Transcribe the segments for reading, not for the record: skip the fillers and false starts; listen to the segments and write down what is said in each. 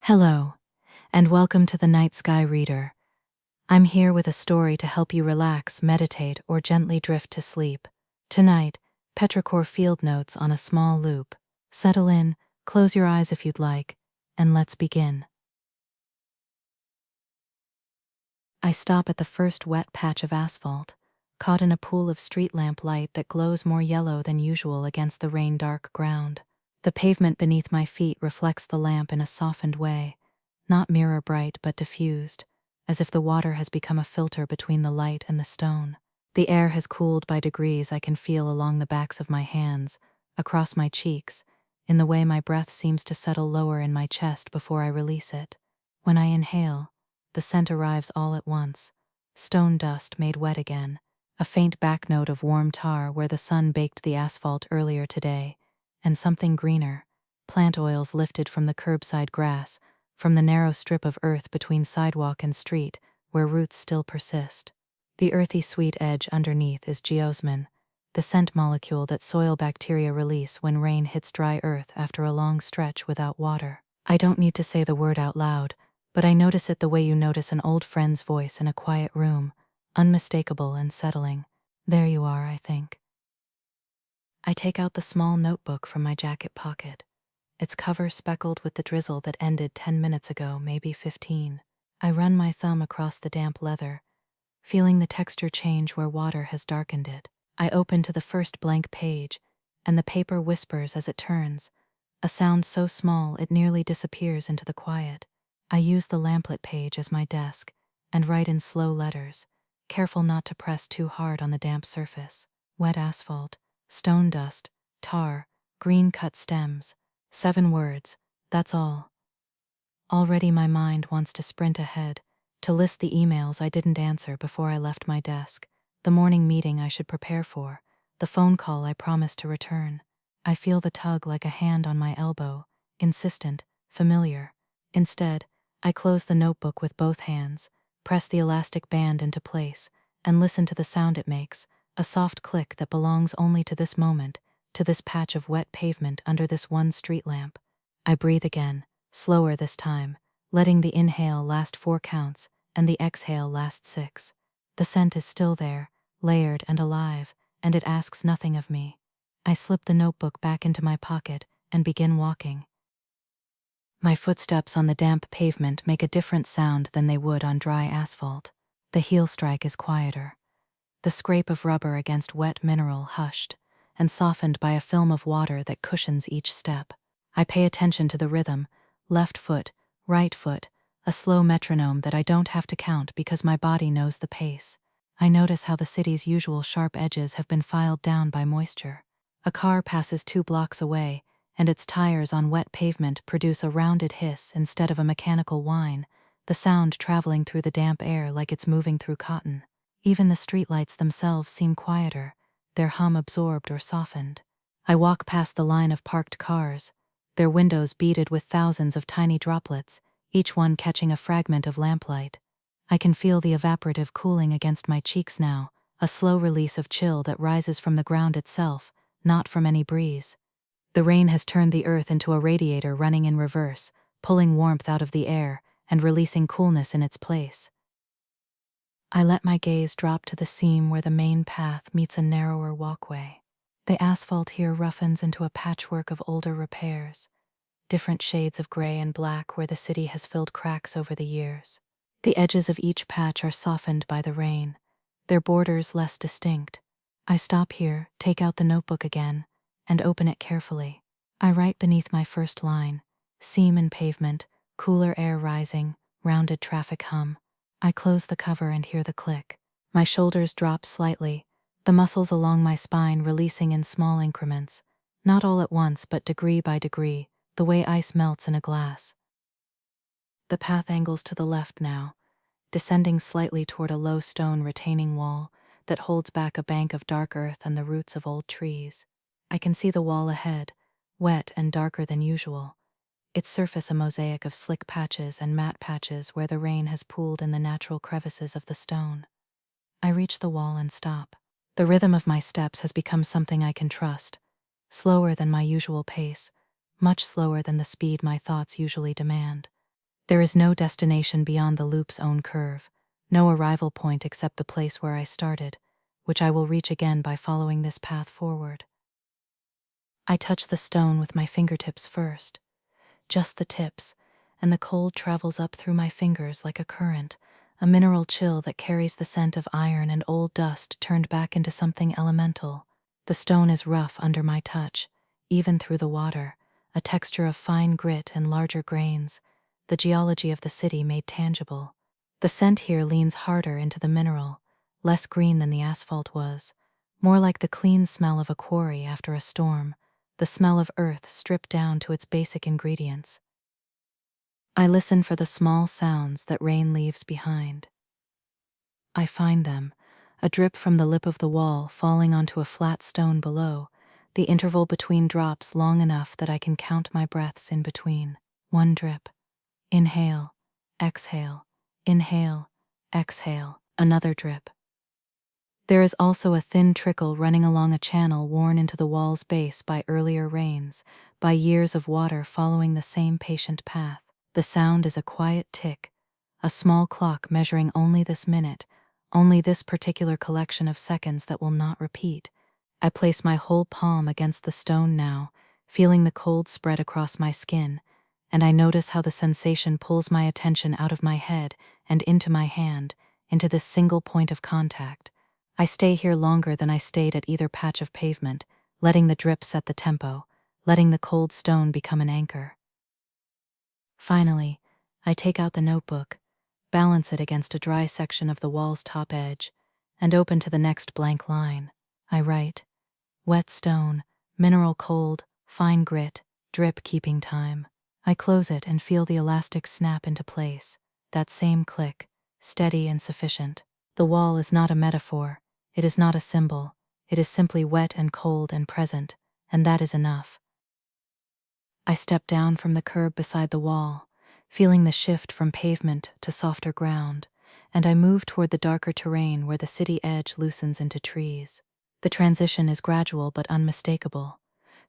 Hello, and welcome to the Night Sky Reader. I'm here with a story to help you relax, meditate, or gently drift to sleep. Tonight, Petrichor field notes on a small loop. Settle in, close your eyes if you'd like, and let's begin. I stop at the first wet patch of asphalt, caught in a pool of street lamp light that glows more yellow than usual against the rain-dark ground. The pavement beneath my feet reflects the lamp in a softened way, not mirror bright but diffused, as if the water has become a filter between the light and the stone. The air has cooled by degrees I can feel along the backs of my hands, across my cheeks, in the way my breath seems to settle lower in my chest before I release it. When I inhale, the scent arrives all at once, stone dust made wet again, a faint back note of warm tar where the sun baked the asphalt earlier today, and something greener, plant oils lifted from the curbside grass, from the narrow strip of earth between sidewalk and street where roots still persist. The earthy sweet edge underneath is geosmin, the scent molecule that soil bacteria release when rain hits dry earth after a long stretch without water. I don't need to say the word out loud, but I notice it the way you notice an old friend's voice in a quiet room, unmistakable and settling. There you are, I think. I take out the small notebook from my jacket pocket, its cover speckled with the drizzle that ended 10 minutes ago, maybe 15. I run my thumb across the damp leather, feeling the texture change where water has darkened it. I open to the first blank page, and the paper whispers as it turns, a sound so small it nearly disappears into the quiet. I use the lamplit page as my desk, and write in slow letters, careful not to press too hard on the damp surface. Wet asphalt, stone dust, tar, green cut stems. 7 words, that's all. Already my mind wants to sprint ahead, to list the emails I didn't answer before I left my desk, the morning meeting I should prepare for, the phone call I promised to return. I feel the tug like a hand on my elbow, insistent, familiar. Instead, I close the notebook with both hands, press the elastic band into place, and listen to the sound it makes, a soft click that belongs only to this moment, to this patch of wet pavement under this one street lamp. I breathe again, slower this time, letting the inhale last 4 counts and the exhale last 6. The scent is still there, layered and alive, and it asks nothing of me. I slip the notebook back into my pocket and begin walking. My footsteps on the damp pavement make a different sound than they would on dry asphalt. The heel strike is quieter, the scrape of rubber against wet mineral hushed, and softened by a film of water that cushions each step. I pay attention to the rhythm, left foot, right foot, a slow metronome that I don't have to count because my body knows the pace. I notice how the city's usual sharp edges have been filed down by moisture. A car passes 2 blocks away, and its tires on wet pavement produce a rounded hiss instead of a mechanical whine, the sound traveling through the damp air like it's moving through cotton. Even the streetlights themselves seem quieter, their hum absorbed or softened. I walk past the line of parked cars, their windows beaded with thousands of tiny droplets, each one catching a fragment of lamplight. I can feel the evaporative cooling against my cheeks now, a slow release of chill that rises from the ground itself, not from any breeze. The rain has turned the earth into a radiator running in reverse, pulling warmth out of the air and releasing coolness in its place. I let my gaze drop to the seam where the main path meets a narrower walkway. The asphalt here roughens into a patchwork of older repairs, different shades of gray and black where the city has filled cracks over the years. The edges of each patch are softened by the rain, their borders less distinct. I stop here, take out the notebook again, and open it carefully. I write beneath my first line, seam in pavement, cooler air rising, rounded traffic hum. I close the cover and hear the click. My shoulders drop slightly, the muscles along my spine releasing in small increments, not all at once but degree by degree, the way ice melts in a glass. The path angles to the left now, descending slightly toward a low stone retaining wall that holds back a bank of dark earth and the roots of old trees. I can see the wall ahead, wet and darker than usual, its surface a mosaic of slick patches and matte patches where the rain has pooled in the natural crevices of the stone. I reach the wall and stop. The rhythm of my steps has become something I can trust, slower than my usual pace, much slower than the speed my thoughts usually demand. There is no destination beyond the loop's own curve, no arrival point except the place where I started, which I will reach again by following this path forward. I touch the stone with my fingertips first, just the tips, and the cold travels up through my fingers like a current, a mineral chill that carries the scent of iron and old dust turned back into something elemental. The stone is rough under my touch, even through the water, a texture of fine grit and larger grains, the geology of the city made tangible. The scent here leans harder into the mineral, less green than the asphalt was, more like the clean smell of a quarry after a storm, the smell of earth stripped down to its basic ingredients. I listen for the small sounds that rain leaves behind. I find them, a drip from the lip of the wall falling onto a flat stone below, the interval between drops long enough that I can count my breaths in between. One drip. Inhale, exhale, inhale, exhale, another drip. There is also a thin trickle running along a channel worn into the wall's base by earlier rains, by years of water following the same patient path. The sound is a quiet tick, a small clock measuring only this minute, only this particular collection of seconds that will not repeat. I place my whole palm against the stone now, feeling the cold spread across my skin, and I notice how the sensation pulls my attention out of my head and into my hand, into this single point of contact. I stay here longer than I stayed at either patch of pavement, letting the drip set the tempo, letting the cold stone become an anchor. Finally, I take out the notebook, balance it against a dry section of the wall's top edge, and open to the next blank line. I write, wet stone, mineral cold, fine grit, drip keeping time. I close it and feel the elastic snap into place, that same click, steady and sufficient. The wall is not a metaphor, it is not a symbol, it is simply wet and cold and present, and that is enough. I step down from the curb beside the wall, feeling the shift from pavement to softer ground, and I move toward the darker terrain where the city edge loosens into trees. The transition is gradual but unmistakable.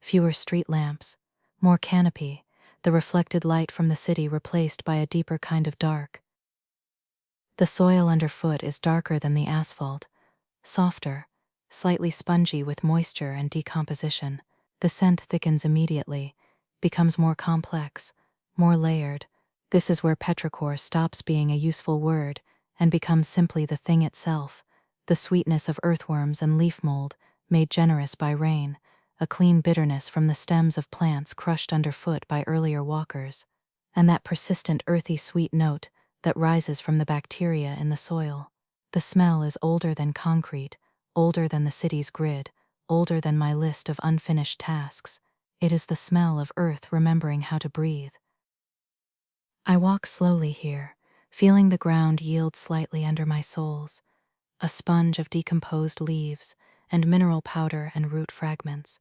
Fewer street lamps, more canopy, the reflected light from the city replaced by a deeper kind of dark. The soil underfoot is darker than the asphalt, softer, slightly spongy with moisture and decomposition. The scent thickens immediately, becomes more complex, more layered. This is where petrichor stops being a useful word and becomes simply the thing itself, the sweetness of earthworms and leaf mold, made generous by rain, a clean bitterness from the stems of plants crushed underfoot by earlier walkers, and that persistent earthy sweet note that rises from the bacteria in the soil. The smell is older than concrete, older than the city's grid, older than my list of unfinished tasks. It is the smell of earth remembering how to breathe. I walk slowly here, feeling the ground yield slightly under my soles, a sponge of decomposed leaves and mineral powder and root fragments.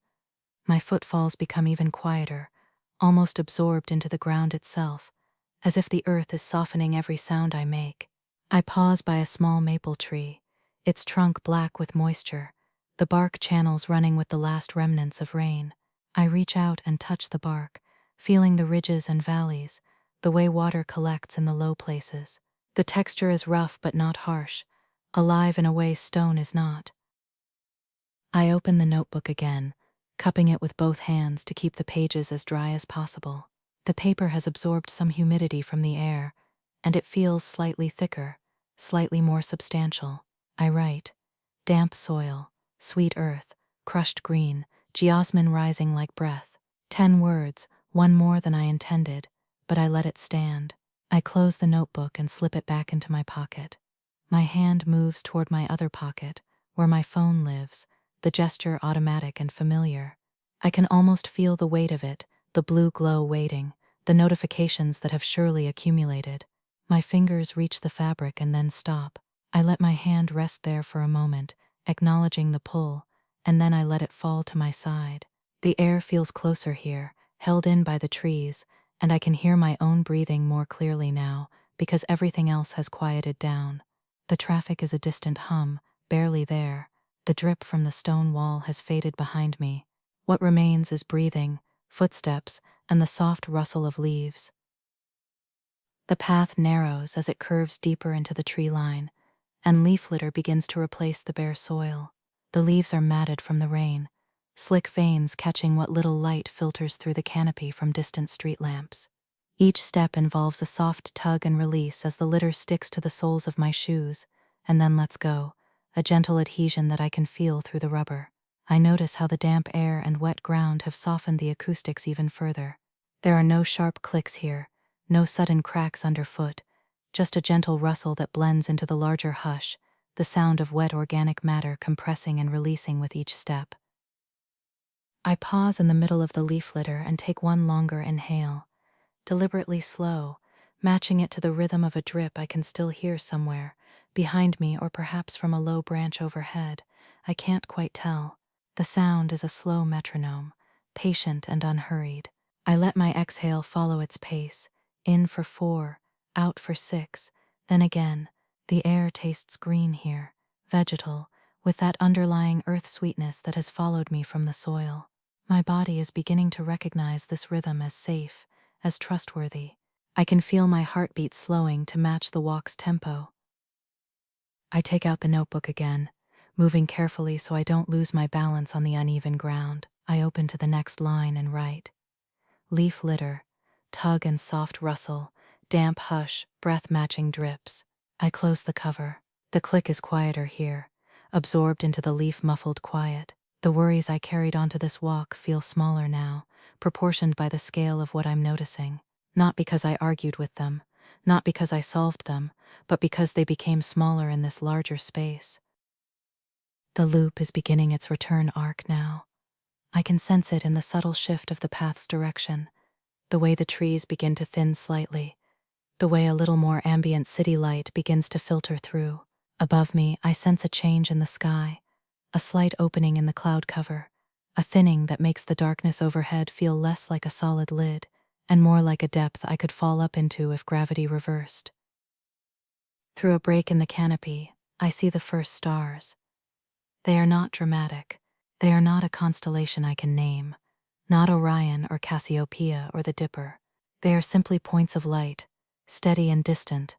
My footfalls become even quieter, almost absorbed into the ground itself, as if the earth is softening every sound I make. I pause by a small maple tree, its trunk black with moisture, the bark channels running with the last remnants of rain. I reach out and touch the bark, feeling the ridges and valleys, the way water collects in the low places. The texture is rough but not harsh, alive in a way stone is not. I open the notebook again, cupping it with both hands to keep the pages as dry as possible. The paper has absorbed some humidity from the air, and it feels slightly thicker, slightly more substantial. I write, damp soil, sweet earth, crushed green, geosmin rising like breath. 10 words, one more than I intended, but I let it stand. I close the notebook and slip it back into my pocket. My hand moves toward my other pocket, where my phone lives, the gesture automatic and familiar. I can almost feel the weight of it, the blue glow waiting, the notifications that have surely accumulated. My fingers reach the fabric and then stop. I let my hand rest there for a moment, acknowledging the pull, and then I let it fall to my side. The air feels closer here, held in by the trees, and I can hear my own breathing more clearly now, because everything else has quieted down. The traffic is a distant hum, barely there. The drip from the stone wall has faded behind me. What remains is breathing, footsteps, and the soft rustle of leaves. The path narrows as it curves deeper into the tree line, and leaf litter begins to replace the bare soil. The leaves are matted from the rain, slick veins catching what little light filters through the canopy from distant street lamps. Each step involves a soft tug and release as the litter sticks to the soles of my shoes, and then lets go, a gentle adhesion that I can feel through the rubber. I notice how the damp air and wet ground have softened the acoustics even further. There are no sharp clicks here, no sudden cracks underfoot, just a gentle rustle that blends into the larger hush, the sound of wet organic matter compressing and releasing with each step. I pause in the middle of the leaf litter and take one longer inhale, deliberately slow, matching it to the rhythm of a drip I can still hear somewhere, behind me or perhaps from a low branch overhead. I can't quite tell. The sound is a slow metronome, patient and unhurried. I let my exhale follow its pace, in for 4, out for 6, then again. The air tastes green here, vegetal, with that underlying earth sweetness that has followed me from the soil. My body is beginning to recognize this rhythm as safe, as trustworthy. I can feel my heartbeat slowing to match the walk's tempo. I take out the notebook again, moving carefully so I don't lose my balance on the uneven ground. I open to the next line and write. Leaf litter, tug and soft rustle, damp hush, breath-matching drips. I close the cover. The click is quieter here, absorbed into the leaf-muffled quiet. The worries I carried onto this walk feel smaller now, proportioned by the scale of what I'm noticing. Not because I argued with them, not because I solved them, but because they became smaller in this larger space. The loop is beginning its return arc now. I can sense it in the subtle shift of the path's direction, the way the trees begin to thin slightly, the way a little more ambient city light begins to filter through. Above me, I sense a change in the sky, a slight opening in the cloud cover, a thinning that makes the darkness overhead feel less like a solid lid and more like a depth I could fall up into if gravity reversed. Through a break in the canopy, I see the first stars. They are not dramatic. They are not a constellation I can name, not Orion or Cassiopeia or the Dipper. They are simply points of light, steady and distant,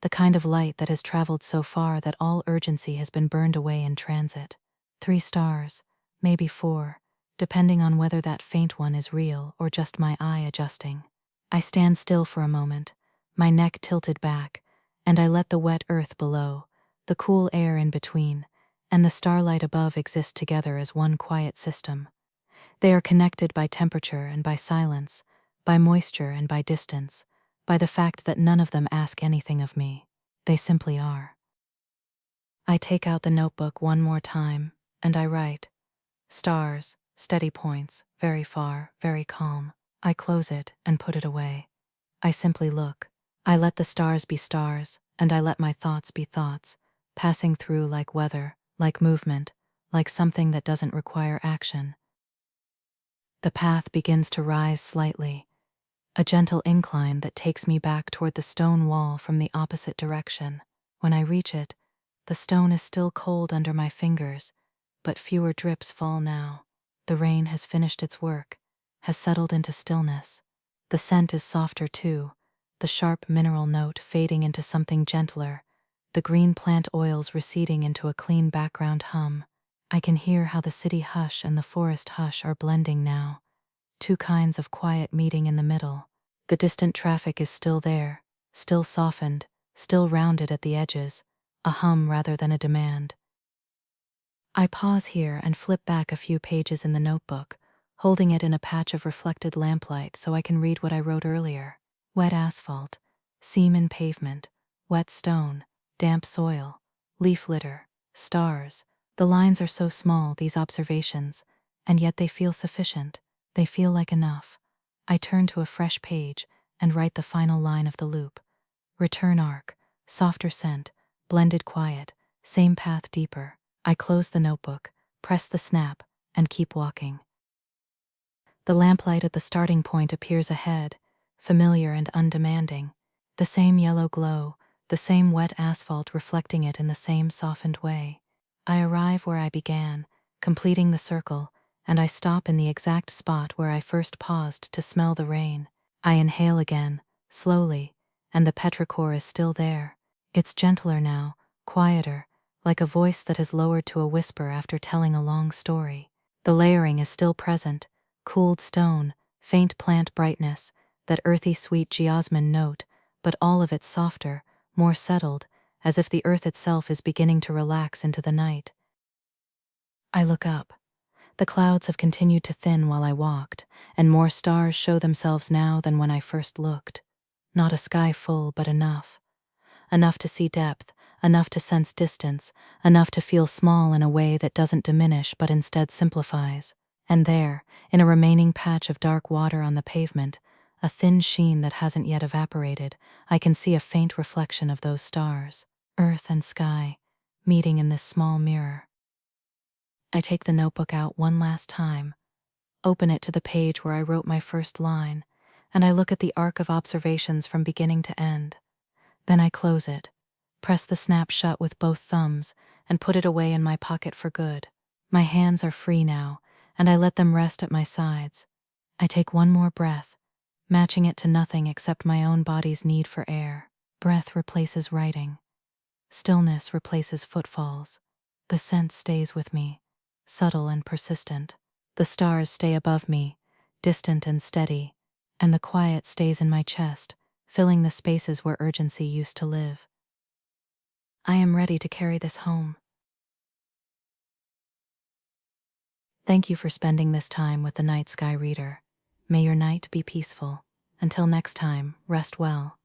the kind of light that has traveled so far that all urgency has been burned away in transit. 3 stars, maybe 4, depending on whether that faint one is real or just my eye adjusting. I stand still for a moment, my neck tilted back, and I let the wet earth below, the cool air in between, and the starlight above exist together as one quiet system. They are connected by temperature and by silence, by moisture and by distance, by the fact that none of them ask anything of me. They simply are. I take out the notebook one more time, and I write. Stars, steady points, very far, very calm. I close it and put it away. I simply look. I let the stars be stars, and I let my thoughts be thoughts, passing through like weather, like movement, like something that doesn't require action. The path begins to rise slightly, a gentle incline that takes me back toward the stone wall from the opposite direction. When I reach it, the stone is still cold under my fingers, but fewer drips fall now. The rain has finished its work, has settled into stillness. The scent is softer too, the sharp mineral note fading into something gentler, the green plant oils receding into a clean background hum. I can hear how the city hush and the forest hush are blending now, 2 kinds of quiet meeting in the middle. The distant traffic is still there, still softened, still rounded at the edges, a hum rather than a demand. I pause here and flip back a few pages in the notebook, holding it in a patch of reflected lamplight so I can read what I wrote earlier. Wet asphalt, seam in pavement, wet stone, damp soil, leaf litter, stars. The lines are so small, these observations, and yet they feel sufficient. They feel like enough. I turn to a fresh page and write the final line of the loop. Return arc, softer scent, blended quiet, same path deeper. I close the notebook, press the snap, and keep walking. The lamplight at the starting point appears ahead, familiar and undemanding. The same yellow glow, the same wet asphalt reflecting it in the same softened way. I arrive where I began, completing the circle, and I stop in the exact spot where I first paused to smell the rain. I inhale again, slowly, and the petrichor is still there. It's gentler now, quieter, like a voice that has lowered to a whisper after telling a long story. The layering is still present, cooled stone, faint plant brightness, that earthy sweet geosmin note, but all of it softer, more settled, as if the earth itself is beginning to relax into the night. I look up. The clouds have continued to thin while I walked, and more stars show themselves now than when I first looked. Not a sky full, but enough. Enough to see depth, enough to sense distance, enough to feel small in a way that doesn't diminish but instead simplifies. And there, in a remaining patch of dark water on the pavement, a thin sheen that hasn't yet evaporated, I can see a faint reflection of those stars, earth and sky, meeting in this small mirror. I take the notebook out one last time, open it to the page where I wrote my first line, and I look at the arc of observations from beginning to end. Then I close it, press the snap shut with both thumbs, and put it away in my pocket for good. My hands are free now, and I let them rest at my sides. I take one more breath, matching it to nothing except my own body's need for air. Breath replaces writing. Stillness replaces footfalls. The scent stays with me, subtle and persistent. The stars stay above me, distant and steady, and the quiet stays in my chest, filling the spaces where urgency used to live. I am ready to carry this home. Thank you for spending this time with the Night Sky Reader. May your night be peaceful. Until next time, rest well.